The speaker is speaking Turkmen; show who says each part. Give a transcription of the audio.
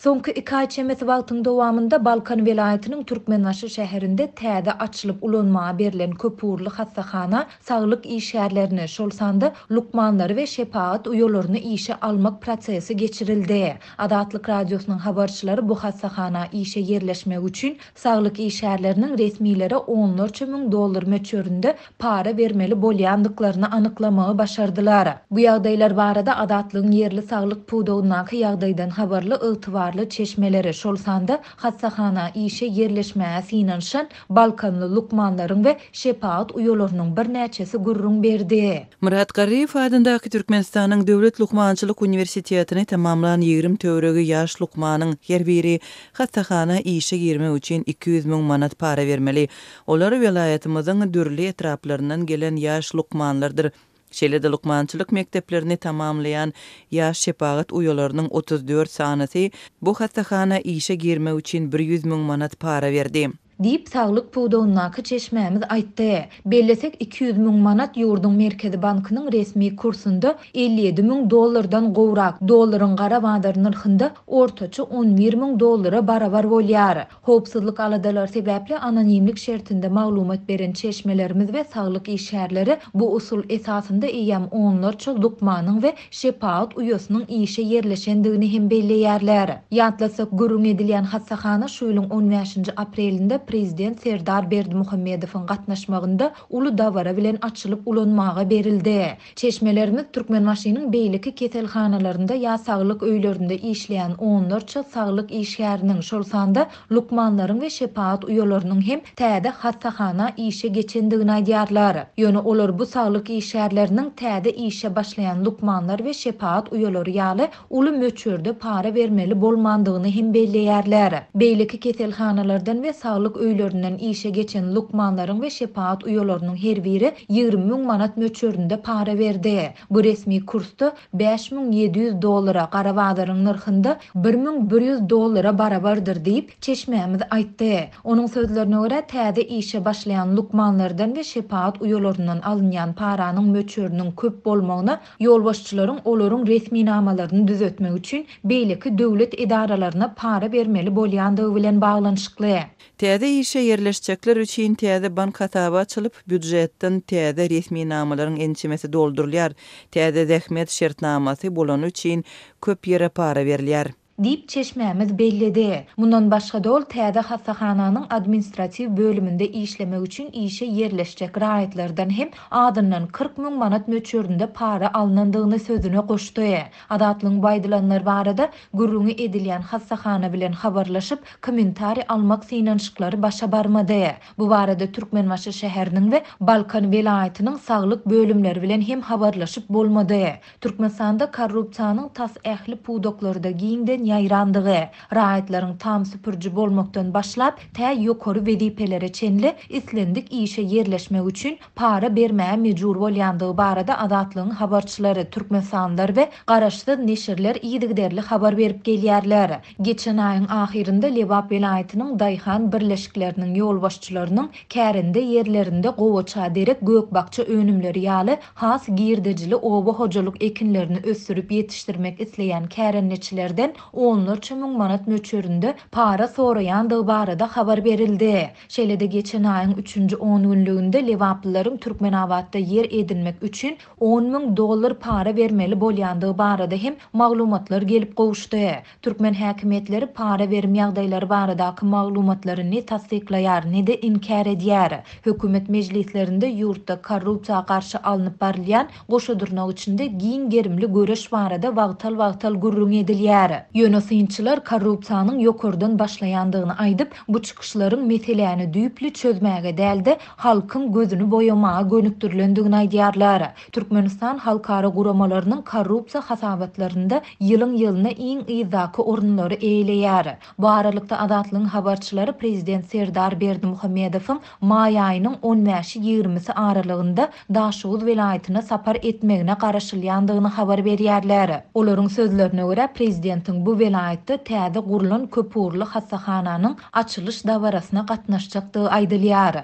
Speaker 1: Soňky 2 ay çemesi wagtyň dowamında Balkan welaýatynyň Türkmenbaşy şäherinde täze açylyp ulanmaga berilen köpürli hassahana saglyk işgärlerini, şolsanda lukmanlary we şepaat uýalaryny işe almak prosesi geçirildi. Adatlyk radiosynyň habarçylary bu hassahana işe yerleşmek üçin saglyk işgärleriniň resmiýlere onlarça müň dollar möçöründe para bermeli bolýandyklaryny anyklamagy başardylar. Bu ýagdaýlar barada adatlygyň yerli saglyk puwdawyndaky ýagdaýdan habarly ygtybarly çeşmeleri şolsanda hassahana işe yerleşmäge synanşan Balkanly lukmanlaryň we şepaat uýalarynyň bir näçesi gurrun berdi.
Speaker 2: Murat Garriýew adyndaky Türkmenistanyň Döwlet Lukmançylyk Uniwersitetini tamamlanan 20 töweregi ýaş lukmanyň her biri hassahana işe girmek üçin 200 000 manat para bermeli. Olar welaýatymyzyň dürli etraplaryndan gelen ýaş lukmanlardyr. Şeýle-de lukmançylyk mekteplerini tamamlayan ýaş şepaat uýalarynyň 34 sanysy bu hassahana işe girmek üçin 100 000 manat para berdi.
Speaker 1: Diýip saglyk puwdawyndaky çeşmämiz aýtdy. Bellesek 200 000 manat ýurduň Merkezi Bankynyň resmi kursunda 57 000 dollardan gowrak. Dollaryň gara bazar narhynda ortaça 11 000 dollara barabar bolýar. Howpsuzlyk aladalar sebäpli anonimlik şertinde maglumat beren çeşmelerimiz we saglyk işgärleri bu usul esasında eýem onlarça lukmanyň we şepaat uýasynyň işe yerleşendigini hem belleýärler. Ýatlasak gurrun edilýän hassahana şu ýylyň 15 aprelinde Prezident Serdar Berdimuhammedowyň gatnaşmagynda uly dawara bilen açylyp ulanmaga berildi. Çeşmelerimiz Türkmenbaşynyň beýleki keselhanalarynda ýa saglyk öýlerinde işleýän onlarça saglyk işgäriniň şolsanda lukmanlaryň we şepaat uýalarynyň hem täze hassahana işe geçendigini aýdýarlar. Ýöne olar bu saglyk işgärleriniň täze işe başlaýan lukmanlar we şepaat uýalary ýaly uly möçörde para bermeli bolmandygyny hem belleýärler. Beýleki keselhanalardan we saglyk öýlerinden işe geçen lukmanlaryň we şepaat uýalarynyň her biri 20 000 manat möçöründe para berdi. Bu resmi kursda 5700 dollara, gara bazaryň narhynda 1100 dollara barabardyr diýip çeşmämiz aýtdy. Onuň sözlerine görä täze işe başlaýan lukmanlardan we şepaat uýalaryndan alynýan paranyň möçörünün köp bolmagyna ýolbaşçylaryň olaryň resmi namalaryny düzetmek üçin beýleki döwlet edaralaryna para bermeli bolýandygy bilen baglanyşykly.
Speaker 2: Täze işe yerleşjekler üçin täze bank hasaby açylyp, büdjetden täze resmi namalaryň ençemesi doldurulýar. Täze zähmet şertnamasy bolan üçin köp ýere para berilýär.
Speaker 1: Diýip çeşmämiz belledi. Mundan başga dol täze hassahanyň administrativ bölümünde işlemek üçin işe yerleşjek raýatlardan hem adyndan 40 000 manat möçöründe para alınandygyny sözüne goşdy. Adatlyň baýdylanlar barada gurrun edilýän hassahana bilen habarlaşyp kommentari almak synanşyklary başa barmady. Bu barada Türkmenbaşy şäheriniň we Balkan welaýatynyň saglyk bölümleri bilen hem habarlaşyp bolmady. Türkmenistanda korrupsiýanyň tas ähli puwdoklarynda giňden ýaýrandygy, raýatlaryň tam süpürji bolmakdan başlap tä ýokary wezipelere çenli islendik işe yerleşmek üçin para bermäge mejbur bolýandygy barada adatlygyň habarçylary, türkmensanlar we garaşsyz neşirler ýygyderli habar berip gelýärler. Geçen aýyň ahyrynda Lebap welaýatynyň Daýhan birleşikleriniň ýolbaşçylarynyň kärinde yerlerinde gowaça derek gökbakça önümleri ýaly has girdejili oba hojalyk ekinlerini ösürüp ýetişdirmek isleýän kärenneçilerden onlarça müň manat möçöründe para soraýandygy barada habar berildi. Şeýle-de geçen aýyň 3-nji 10 günlüğünde Lewaplylaryň Türkmenawatda yer edinmek üçin 10 000 dollar para bermeli bolýandygy barada hem maglumatlar gelip gowuşdy. Türkmen häkimetleri para berim ýagdaýlary baradaky maglumatlary ne tasdiklaýar, ne de inkar edýär. Hökümet mejlislerinde ýurtda korrupsiýa garşy alınıp barylan goşadurnak içinde giň gerimli göreş barada wagtal gurrun edilýär. Ýönetimçiler korrupsiýanyň ýokurdan başlaýandygyny aýdyp, bu çykyşlaryň meseleni düýpli çözmäge däldi, halkyň gözüni boýamaga gönükdirilendigini aýdýarlar. Türkmenistan halkara guramalarynyň korrupsiýa hasabatlarynda ýylyň ýylyna iň ýyzaky orunlary eýleýär. Bu aralykda adatlygyň habarçylary Prezident Serdar Berdimuhammedowyň may aýynyň 15-20 aralygynda Daşowuz welaýatyna sapar etmegine garaşylýandygyny habar berýärler. Olaryň sözlerine görä prezidentiň bu welaýatda täze gurulan köpürli hassahanyň açylyş dawarasyna gatnaşjakdygy aýdylýar.